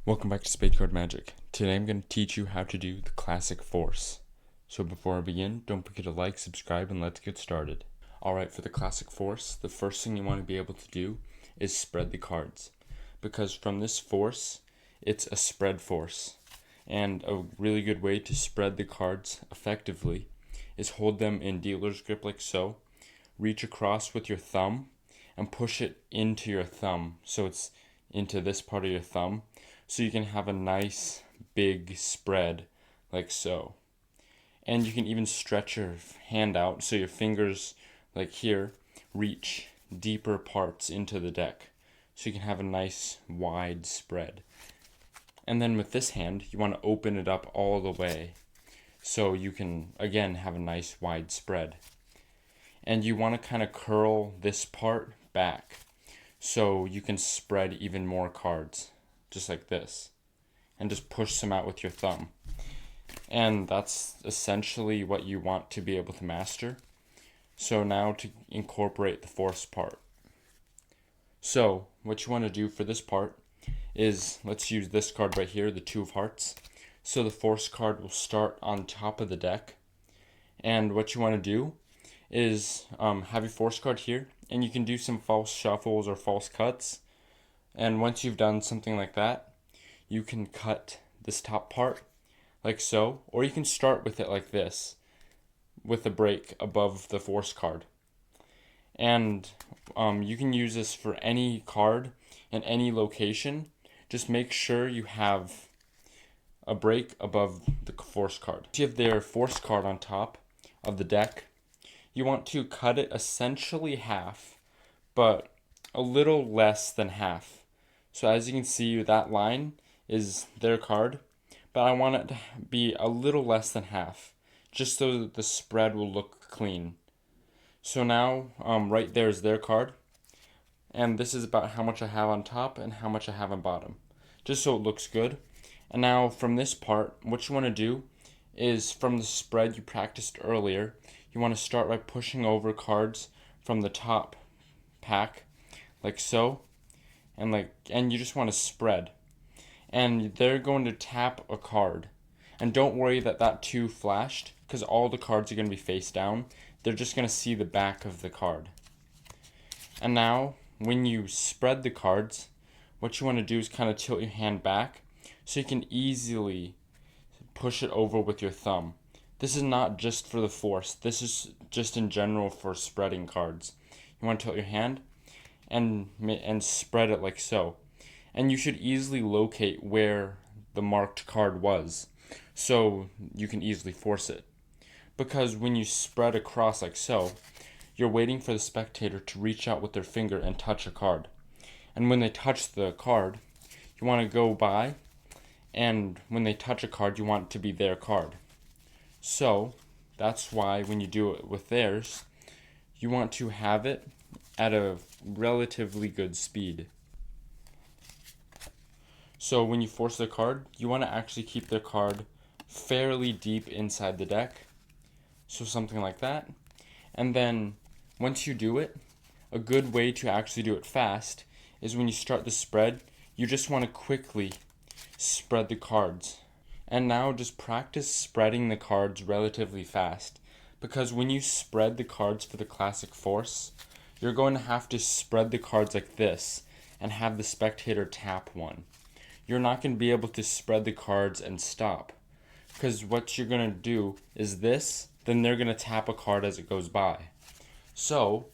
Welcome back to SpadeCardMagic. Today I'm going to teach you how to do the classic force. So before I begin, don't forget to like, subscribe, and let's get started. Alright, for the classic force, the first thing you want to be able to do is spread the cards. Because from this force, it's a spread force. And a really good way to spread the cards effectively is hold them in dealer's grip like so, reach across with your thumb, and push it into your thumb. So it's into this part of your thumb. So you can have a nice big spread like so. And you can even stretch your hand out so your fingers, like here, reach deeper parts into the deck. So you can have a nice wide spread. And then with this hand, you want to open it up all the way so you can, again, have a nice wide spread. And you want to kind of curl this part back so you can spread even more cards, just like this, and just push some out with your thumb. And that's essentially what you want to be able to master. So now to incorporate the force part. So what you want to do for this part is, let's use this card right here, the Two of Hearts. So the force card will start on top of the deck. And what you want to do is have your force card here, and you can do some false shuffles or false cuts. And once you've done something like that, you can cut this top part like so, or you can start with it like this, with a break above the force card. And you can use this for any card in any location. Just make sure you have a break above the force card. If you have their force card on top of the deck, you want to cut it essentially half, but a little less than half. So as you can see, that line is their card, but I want it to be a little less than half, just so that the spread will look clean. So now, right there is their card, and this is about how much I have on top and how much I have on bottom, just so it looks good. And now from this part, what you want to do is, from the spread you practiced earlier, you want to start by pushing over cards from the top pack, like so, and you just want to spread. And they're going to tap a card. And don't worry that that 2 flashed, because all the cards are going to be face down. They're just going to see the back of the card. And now, when you spread the cards, what you want to do is kind of tilt your hand back so you can easily push it over with your thumb. This is not just for the force. This is just in general for spreading cards. You want to tilt your hand and spread it like so. And you should easily locate where the marked card was, so you can easily force it. Because when you spread across like so, you're waiting for the spectator to reach out with their finger and touch a card. And when they touch the card, you want to go by, and when they touch a card, you want it to be their card. So that's why when you do it with theirs, you want to have it at a relatively good speed. So when you force the card, you want to actually keep the card fairly deep inside the deck. So something like that. And then once you do it, a good way to actually do it fast is when you start the spread, you just want to quickly spread the cards. And now just practice spreading the cards relatively fast. Because when you spread the cards for the classic force, you're going to have to spread the cards like this and have the spectator tap one. You're not going to be able to spread the cards and stop. Because what you're going to do is this, then they're going to tap a card as it goes by. So,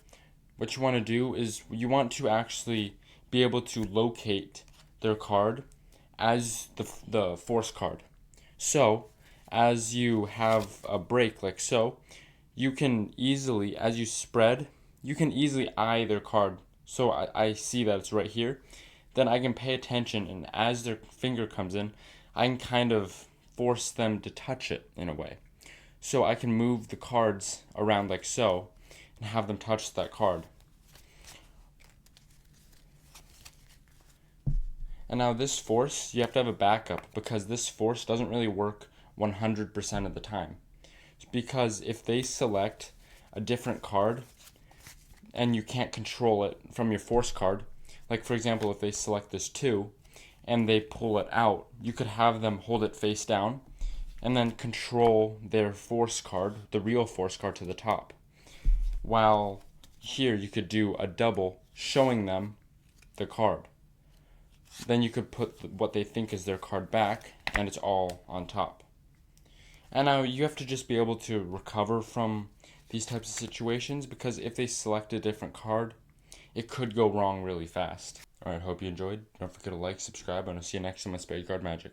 what you want to do is you want to actually be able to locate their card as the force card. So, as you have a break like so, you can easily, as you spread, you can easily eye their card. So I see that it's right here. Then I can pay attention, and as their finger comes in, I can kind of force them to touch it in a way. So I can move the cards around like so, and have them touch that card. And now this force, you have to have a backup, because this force doesn't really work 100% of the time. Because if they select a different card, and you can't control it from your force card, like for example, if they select this 2, and they pull it out, you could have them hold it face down and then control their force card, the real force card, to the top. While here you could do a double showing them the card. Then you could put what they think is their card back, and it's all on top. And now you have to just be able to recover from these types of situations, because if they select a different card, it could go wrong really fast. Alright, hope you enjoyed. Don't forget to like, subscribe, and I'll see you next time on SpadeCardMagic.